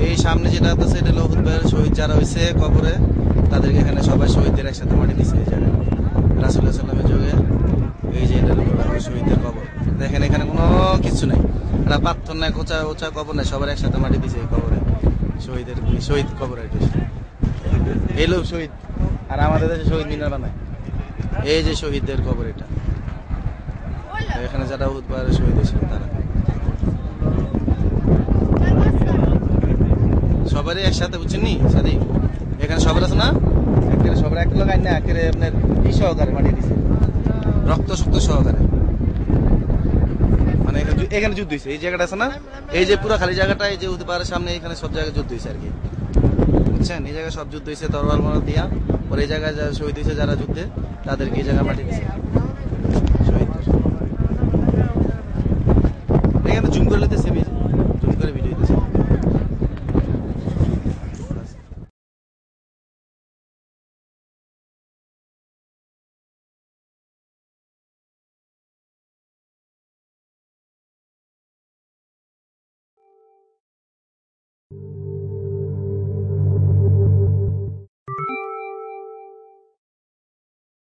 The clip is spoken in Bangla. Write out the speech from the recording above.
এই সামনে যেটা আছে এটা হলো উহুদ পাহাড়ের শহীদ যারা হয়েছে কবরে, তাদেরকে এখানে সবাই শহীদদের একসাথে মাটি দিচ্ছে এই জায়গায় রাসূলুল্লাহ সাল্লামের যুগে। এই যে এটা হলো শহীদদের কবর, দেখেন এখানে কোনো কিছু নেই, এটা পাথর নাই, কোচা উঁচা কবর নাই, সবার একসাথে মাটি দিচ্ছে এই কবরে, শহীদের শহীদ কবর এটা। এই লোক শহীদ, আর আমাদের দেশে শহীদ মিনার বানায়। এই যে শহীদদের কবর এটা, এখানে যারা উহুদ পাহাড়ে শহীদ হয়েছিল তারা সবারই একসাথে, বুঝছেন নি সাদি, এখানে সবার আছে না, এখানে সবার এক লাগাই না, এখানে আপনার ই সহকারে মাটি দিছে, রক্ত শক্ত সহকারে, মানে এখানে যুদ্ধ হয়েছে। এই জায়গাটা আছে না, এই যে পুরো খালি জায়গাটা, এই যে উহুদ পাহাড়ের সামনে এখানে সব জায়গায় যুদ্ধ হয়েছে আর কি, বুঝছেন। এই জায়গায় সব যুদ্ধ হয়েছে তরোয়াল মরোয়াল দিয়া, পরে এই জায়গায় যারা শহীদ হয়েছে যারা যুদ্ধে, তাদেরকে এই জায়গায় মাটি দিছে শহীদদের। এখানে জুম করে নিতেছে।